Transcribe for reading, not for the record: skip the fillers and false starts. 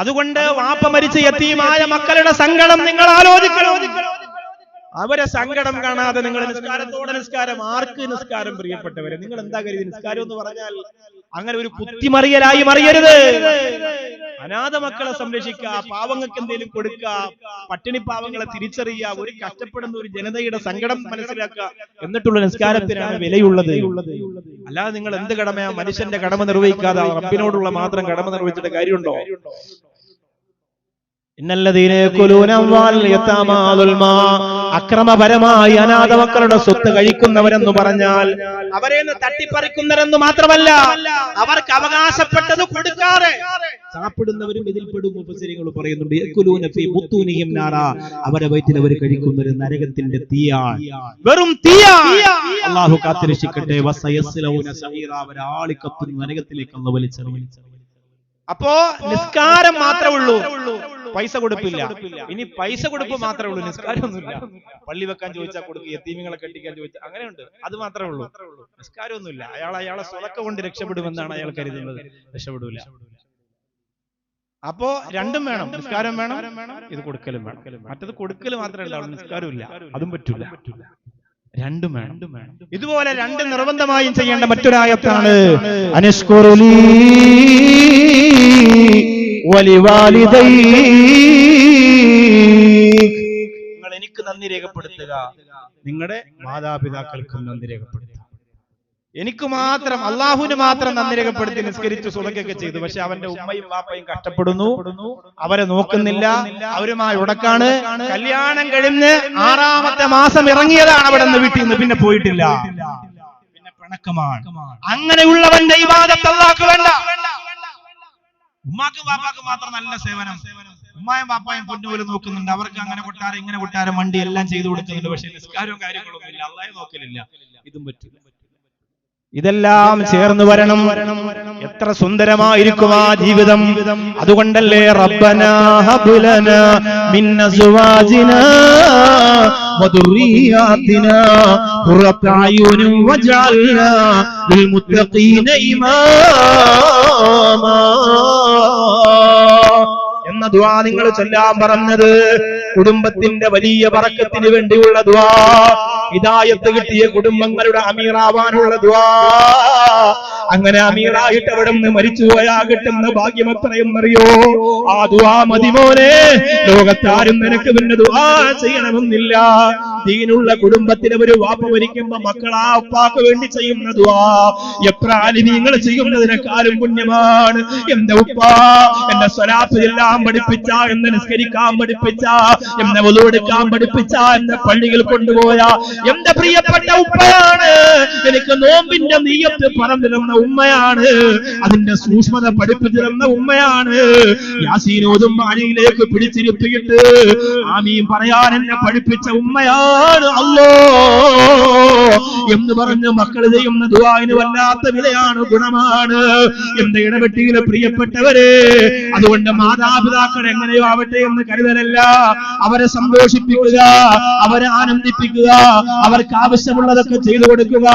അതുകൊണ്ട് വാപ്പ മരിച്ച യതീമായ മക്കളുടെ സങ്കടം നിങ്ങൾ ആലോചിക്കണം. അവരെ സങ്കടം കാണാതെ നിങ്ങൾ നിസ്കാരത്തോടെ നിസ്കാരം. ആർക്ക് നിസ്കാരം? പ്രിയപ്പെട്ടവരെ, നിങ്ങൾ എന്താ കരുതി നിസ്കാരം എന്ന് പറഞ്ഞാൽ അങ്ങനെ ഒരു കുത്തിമറിയലായി മറിയരുത്. അനാഥ മക്കളെ സംരക്ഷിക്കുക, പാവങ്ങൾക്ക് എന്തെങ്കിലും കൊടുക്കുക, പട്ടിണി പാവങ്ങളെ തിരിച്ചറിയുക, ഒരു കഷ്ടപ്പെടുന്ന ഒരു ജനതയുടെ സങ്കടം മനസ്സിലാക്കുക, എന്നിട്ടുള്ള നിസ്കാരത്തിനാണ് വിലയുള്ളത്. അല്ലാതെ നിങ്ങൾ എന്ത് കടമയാ? മനുഷ്യന്റെ കടമ നിർവഹിക്കാതെ റബ്ബിനോടുള്ള മാത്രം കടമ നിർവഹിച്ചിട്ട് കാര്യമുണ്ടോ? അക്രമപരമായി അനാഥ മക്കളുടെ സ്വത്ത് കഴിക്കുന്നവരെന്ന് പറഞ്ഞാൽ അവരെ തട്ടിപ്പറിക്കുന്നവരെന്ന് മാത്രമല്ല, അവർക്ക് അവകാശപ്പെട്ടത് കൊടുക്കാതെ സാപ്പിടുന്നവരും ഇതിൽപ്പെടും. മുഫസ്സിറുകൾ പറയുന്നുണ്ട്, അവരെ വയറ്റിൽ അവർ കഴിക്കുന്നൊരു നരകത്തിന്റെ തീയാണ്, വെറും തീയാണ്. അല്ലാഹു കാത്തിരക്ഷിക്കട്ടെ. അവരെ ആളിക്കത്തുന്ന നരകത്തിലേക്ക് അല്ലാഹു വലിച്ചെറിയും. അപ്പോ നിസ്കാരം മാത്രമേ ഉള്ളൂ, പൈസ കൊടുപ്പില്ല. ഇനി പൈസ കൊടുപ്പ് മാത്രമേ ഉള്ളൂ, നിസ്കാരമൊന്നുമില്ല. പള്ളി വെക്കാൻ ചോദിച്ചാൽ കൊടുക്കുക, യതീമികളെ കെട്ടിക്കാൻ ചോദിച്ചാൽ അങ്ങനെയുണ്ട്, അത് മാത്രമേ ഉള്ളൂ. നിസ്കാരമൊന്നുമില്ല. അയാളെ സ്വലക്ക കൊണ്ട് രക്ഷപ്പെടുമെന്നാണ് അയാൾ കരുതുന്നത്. രക്ഷപ്പെടൂല. അപ്പോ രണ്ടും വേണം, നിസ്കാരം വേണം, ഇത് കൊടുക്കലും വേണം. മറ്റത് കൊടുക്കൽ മാത്രമേ ഉണ്ടാവുള്ളൂ, നിസ്കാരവും ഇല്ല, അതും പറ്റൂല. രണ്ടും വേണം. ഇതുപോലെ രണ്ട് നിർബന്ധമായും ചെയ്യേണ്ട മറ്റൊരായത്താണ് അനശ്കുറുലീ വലിവാലിദൈ. നിങ്ങൾ എനിക്ക് നന്ദി രേഖപ്പെടുത്തുക, നിങ്ങളുടെ മാതാപിതാക്കൾക്കും നന്ദി രേഖപ്പെടുത്തുക. എനിക്ക് മാത്രം, അള്ളാഹുവിന് മാത്രം നന്ദി രേഖപ്പെടുത്തി നിസ്കരിച്ചു സുലക്കൊക്കെ ചെയ്തു. പക്ഷെ അവന്റെ ഉമ്മയും വാപ്പയും കഷ്ടപ്പെടുന്നു, അവരെ നോക്കുന്നില്ല, അവരുമായി ഉടക്കാണ്. കല്യാണം കഴിഞ്ഞ് 6ാമത്തെ മാസം ഇറങ്ങിയതാണ് അവിടെ നിന്ന് വീട്ടിൽ നിന്ന്, പിന്നെ പോയിട്ടില്ല, പിന്നെ പിണക്കമാണ്. അങ്ങനെയുള്ളവന്റെ ഇബാദത്ത് അല്ലാഹുക്ക് വേണ്ട. ഉമ്മാക്ക് വാപ്പാക്ക് മാത്രം നല്ല സേവനം, ഉമ്മായും വാപ്പായും പൊന്നുപോലെ നോക്കുന്നുണ്ട്, അവർക്ക് അങ്ങനെ കൊട്ടാരം ഇങ്ങനെ കൊട്ടാരം വണ്ടി എല്ലാം ചെയ്തു കൊടുക്കുന്നുണ്ട്. പക്ഷെ നിസ്കാരവും കാര്യങ്ങളൊന്നും ഇല്ല, അള്ളാഹെ നോക്കലില്ല. ഇതും പറ്റില്ല. ഇതെല്ലാം ചേർന്ന് വരണം. എത്ര സുന്ദരമായിരിക്കും ആ ജീവിതം. അതുകൊണ്ടല്ലേ റബ്ബനാ ഹബ് ലനാ മിൻ അസ്വാജിനാ വദുർരിയാതിനാ ഖുറത അയുനിൻ വജഅൽനാ ലിൽ മുത്തഖീന ഇമാമാ എന്ന ദുആ നിങ്ങൾ ചൊല്ലാൻ പറഞ്ഞത്. കുടുംബത്തിന്റെ വലിയ ബറക്കത്തിന് വേണ്ടിയുള്ള ദുആ, ഹിദായത്ത് കിട്ടിയ കുടുംബങ്ങളുടെ അമീറാവാനുള്ള ദുആ. അങ്ങനെ അമീറായിട്ട് അവിടെ നിന്ന് മരിച്ചുപോയാ കിട്ടുന്ന ഭാഗ്യം എത്രയെന്നറിയോ? ആ ദുആ മതി മോനെ. ലോകത്താരും നിനക്ക് പിന്നെ ദുആ ചെയ്യണമെന്നില്ല. ദീനുള്ള കുടുംബത്തിന് ഒരു വാപ്പ മരിക്കുമ്പോ മക്കളാ ഉപ്പാക്ക് വേണ്ടി ചെയ്യുന്ന ദുആ എത്ര ആലിമീങ്ങൾ ചെയ്യുന്നതിനേക്കാളും പുണ്യമാണ്. എന്റെ ഉപ്പ എന്റെ സ്വലാത്ത് എല്ലാം പഠിപ്പിച്ച, എന്നെ നിസ്കരിക്കാൻ പഠിപ്പിച്ച, എന്നെ വുളു എടുക്കാൻ പഠിപ്പിച്ച, എന്നെ പള്ളിയിൽ കൊണ്ടുപോയ എന്റെ പ്രിയപ്പെട്ട ഉപ്പയാണ്. എനിക്ക് നോമ്പിന്റെ നിയ്യത്ത് പറഞ്ഞിരുന്ന ഉമ്മയാണ്. അതിന്റെ സൂക്ഷ്മത പഠിപ്പിച്ചിരുന്ന ഉമ്മയാണ്. യാസീനോതും അണിയിലേക്ക് പിടിച്ചിരുത്തിയിട്ട് ആമീൻ പറയാൻ എന്നെ പഠിപ്പിച്ച ഉമ്മയാണ്. അല്ലോ എന്ന് പറഞ്ഞ് മക്കൾ ചെയ്യുന്ന ദുആഇന് വല്ലാത്ത വിലയാണ്, ഗുണമാണ്. എന്റെ ഇടവെട്ടിയിലെ പ്രിയപ്പെട്ടവരെ, അതുകൊണ്ട് മാതാപിതാക്കൾ എങ്ങനെയോ ആവട്ടെ എന്ന് കരുതലല്ല. അവരെ സന്തോഷിപ്പിക്കുക, അവരെ ആനന്ദിപ്പിക്കുക, അവർക്ക് ആവശ്യമുള്ളതൊക്കെ ചെയ്തു കൊടുക്കുക.